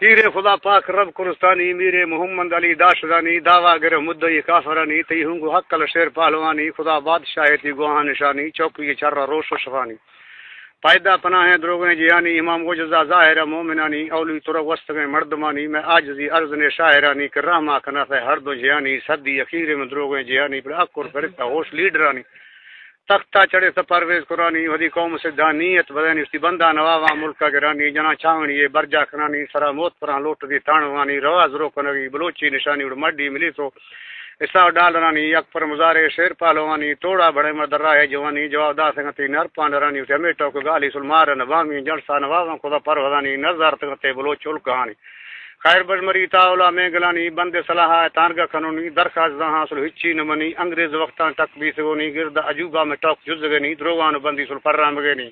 پیر خدا پاک رب کرستانی میرے محمد علی داشتانی دعویٰ گر مدعی کافرانی تی ہنگو حقل شیر پہلوانی خدا بادشاہ تی گواہ نشانی چوکی چر روش و شفانی پائدہ پناہ دروگیں جیانی امام گجزا ظاہر مومنانی اولی ترک وسطیں مردمانی میں آجزی ارزن شاہرانی کر رحمہ کنف ہر دو جیانی صدی اخیر میں دروگیں جیانی پر اکر فرقہ ہوش لیڈرانی تختہ چڑے تو پرویز قرآنی ودی قوم سے دانیت بدنی اس بندہ نواوا ملکہ گرانی جنا چاونی یہ برجا کنانی سرا موت پران لوٹ دی تانوانی رواز رو کنگی بلوچی نشانی اڑ مڈی ملی تو اسا ڈالرانی یک پر مزارے شیر پالوانی توڑا بڑے مدر راہ جوانی جواب دا سنگتی نر پاندرانی ٹمیٹو کو گالی سلمار نوامی جڑسا نواوا خدا پرودانی نظر تنگتے بلوچ کہانی خیر بجمری تاولا میں گلانی بند صلاح تانگا قانونی درخواست حاصل ہچی نمنی انگریز وقتان تک بھی سگونی گرد عجوبہ میں ٹاک جزگنی دروان بندی سل پرام گنی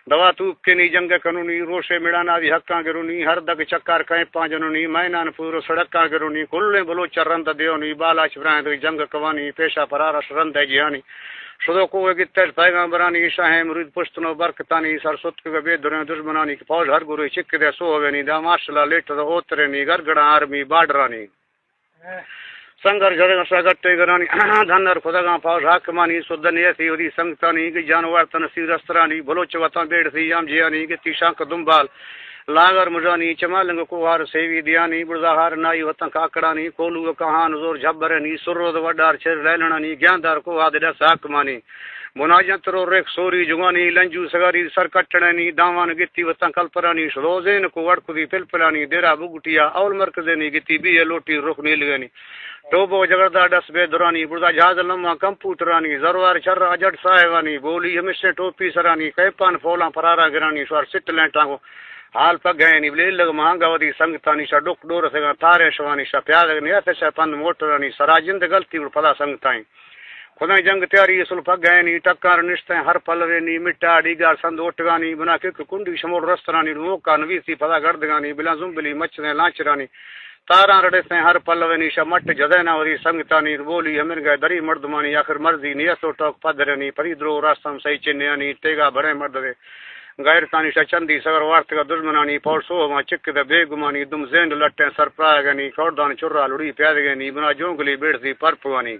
دوا توپ کے نی جنگ قانونی روشے مڑانا دی حقاں گرونی ہر دگ چکر کہیں پانجنونی مینان پورو سڑکاں گرونی کلے بلو چرند دیونی بالا چبرائیں دی جنگ قوانی پیشہ پرارا شرند جیانی شدو کو گتر پیغمبرانی شاہ مرید پشتنو برکتانی سرسوت کے بے دریں دشمنانی کی فوج ہر گروہ چک دے سو ہوگنی دا ماشاءاللہ لیٹ دا اوترنی گرگڑا آرمی بارڈرانی سنگر جڑے سگٹے گرانی دھنر خداگاں فوج حاکمانی سودنی ایسی ودی سنگتانی کی جانور تنسیر استرانی بلوچ وطن بیڑ سی یام جیانی کی تیشانک دنبال لاگر مجانی چمالنگ کوہار سیوی دیانی برزاہار نائی وطن کاکڑانی کولو کہان زور جھبرنی سرود وڈار چر لیلنانی گیاندار کو آدھے حاکمانی مناجت رو ریک سوری جگانی لنجو سگاری سر کٹڑنی داوان گتی وطن کلپرانی شروزین کو وڑکدی پلپلانی دیرا بگٹیا اول مرکزنی گتی بی لوٹی رخ نیلگنی ٹوبو جگردہ ڈس بے دورانی بردا جہاز لمحہ کمپیوٹرانی زروار چر اجٹ صاحبانی بولی ہمیشہ ٹوپی سرانی کیپان فولاں پرارا گرانی شوار سٹ لینٹاں کو حال پگ گئے نی بلی لگ مہنگا ودی سنگتانی شا ڈک ڈور سے تارے شوانی شا پیاد نیت شا پند موٹرانی سراجند غلطی اڑ پدا سنگتائیں خدا جنگ تیاری اصل پگ گئے نی ٹکر نشتے ہر پلوے نی مٹا ڈیگا سند اوٹگانی بنا کے کنڈی شمول رسترانی موکا نویسی پدا گردگانی بلا زمبلی مچنے لانچرانی تاراں رڑے ہر پلوے نی شا مٹ جدینا ودی سنگتانی بولی ہمن گئے دری مردمانی آخر مرضی نیسو ٹوک پدرنی پری درو راستم سی چنیانی ٹیگا بڑے مرد دے غیر تانی شا چندی سگر وارت کا دشمنانی پور سو ما چک دے بے گمانی دم زین لٹیں سر پرائے گنی کوردان چرا لڑی پیاد گنی بنا جونگلی بیڑتی پرپوانی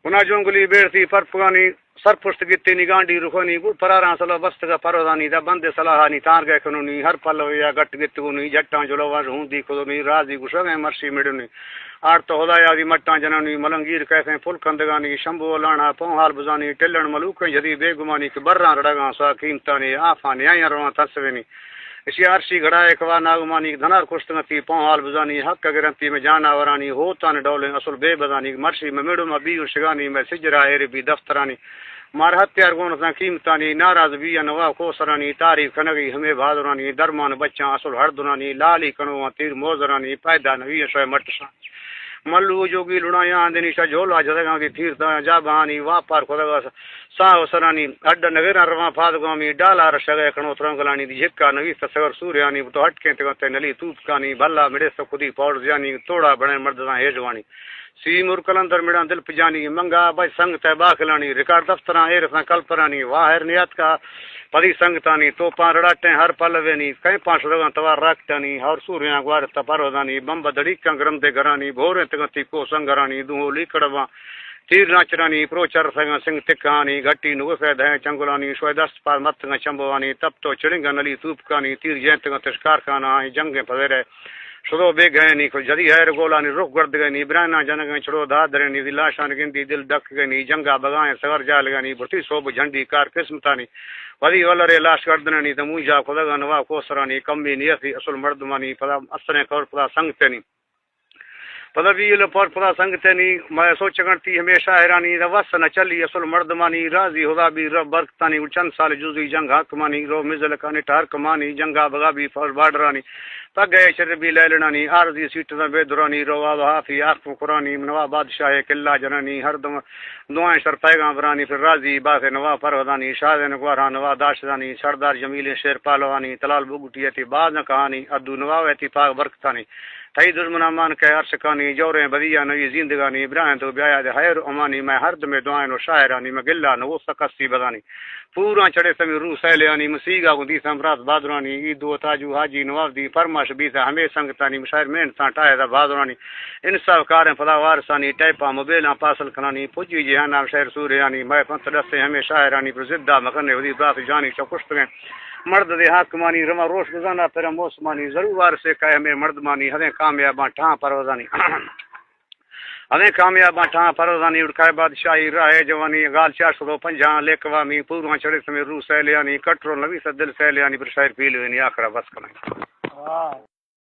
بنا جونگلی بیڑتی پرپوانی سر پشت گتی نگانڈی رخونی گل پراراں سلا بست کا پرودانی دا بند صلاحانی تار گئے کنونی ہر پلو یا گٹ گتگونی جٹاں جلواز ہوندی کھدونی رازی گشگیں مرشی مڈنی آر تو خدایا دی مٹاں جنانی ملنگیر کیسیں پھل کندگانی شمبو لانا پونہال بزانی ٹلن ملوکیں جدی بے گمانی کہ برراں رڑگاں سا قیمتانی آفانی آئیں رواں تسوینی اسی عرشی گھڑائے کوا ناگمانی دھنار کشتنگتی پونہال بزانی حق گرنتی میں جانا ورانی ہوتان ڈولیں اصل بے بدانی مرشی میں میڈو میں بیو شگانی میں سجرہ ایری بھی دفترانی مار ہتھیار گون سا قیمتانی ناراض بھی نوا کوسرانی تاریخ کھنگی ہمیں بہادرانی درمان بچاں اصل ہر دنانی لالی کنو تیر موزرانی پیدا نوی شوئے مٹشان ملو جوگی لڑایاں دنی شا جھولا جدگاں کی تھیرتا جا بہانی واپار خدگا ساو سرانی اڈ نگران رواں فادگامی ڈالا رشگے کنو ترنگلانی دی جکا نوی سور سوریانی تو ہٹکیں تگتے نلی توپ کانی بھلا مڑے سو خودی پاؤ زیانی توڑا بڑے مرداں ہیجوانی سی مر کلندر میڑان دل پجانی منگا بھائی سنگ تے باخلانی ریکارڈ دفتراں ایر سا کلپرانی واہر نیت کا پری سنگتانی تو پاں رڑاٹیں ہر پلوینی کہیں پانچ رگاں توار راکٹانی اور سوریاں گوار تپارودانی بمب دڑی کنگرم دے گرانی بھوریں تگتی کو سنگرانی دو لیکڑواں تیر ناچرانی پروچر سنگ سنگ تکانی گھٹی نوسے دہیں چنگلانی شوئے دست پار متنگ چمبوانی تب تو چڑنگا نلی توپ کانی تیر جینتگا تشکار کانا جنگیں پذیرے شدو بے گئے نی کل جدی ہے گولانی رخ گرد گئے نی برانا جنگیں چڑو دادرے نی لاشان گندی دل ڈک گئے نی جنگا بگائیں سگر جال گئے نی برتی صوب جھنڈی کار قسمتانی ودی ولرے لاش گردنانی تموجا خدگا نوا کوسرانی کمی نیسی اصل مردمانی پدا اثریں کور پدا سنگتنی پدا بیل پر پدا سنگتنی میں سوچ گنتی ہمیشہ حیرانی وس نہ چلی اصل مردمانی راضی خدا بھی رب برکتانی چند سال جزوی جنگ حکمانی رو مزل کانی ٹار کمانی جنگا بگا بھی فوج بارڈرانی پگ گئے شر بھی لیلنانی عارضی سیٹ بے درانی رو حافی آخ قرانی نوا بادشاہ قلعہ جنانی ہر دم دعائیں شر پیغام برانی پھر راضی باغ نوا پرودانی شاد نگوارا نوا داشتانی سردار جمیل شیر پالوانی تلال بگٹی تی باز نہ کہانی ادو نوا ویتی پاک برکتانی تھئی دشمنا مان کے عرش کانی جوریں بدیا نوی زندگانی ابراہیم تو بیایا دے خیر امانی میں ہرد میں دعائیں و شاعرانی میں گلا نو سکستی بدانی پورا چڑے سمی روح سیلیانی مسیگا گندی سمرات بادرانی عید و تاجو حاجی نواب دی فرماش بیتا ہمیں سنگتانی مشاعر مین سان ٹائے دا بادرانی انصاف کاریں فلا وارسانی ٹیپا موبیلاں پاسل کنانی پوجی جہانا شہر سوریانی میں پنت دستے ہمیں شاعرانی پر زدہ مکنے ودی بات جانی چکشت گئے مرد دے حاکمانی رما روش گزانا پر موسمانی ضرور وار سے کہے ہمیں مردمانی ہدیں کامیاباں ٹھاں پروزانی ہمیں کامیاباں ٹھاں پروزانی اڑکائے بادشاہی راہ جوانی گال 450 لیکوامی پوراں چڑے سمے روح سیلیانی کٹرو نوی دل سیلیانی پر شاعر پیل وینی آخرا بس کنا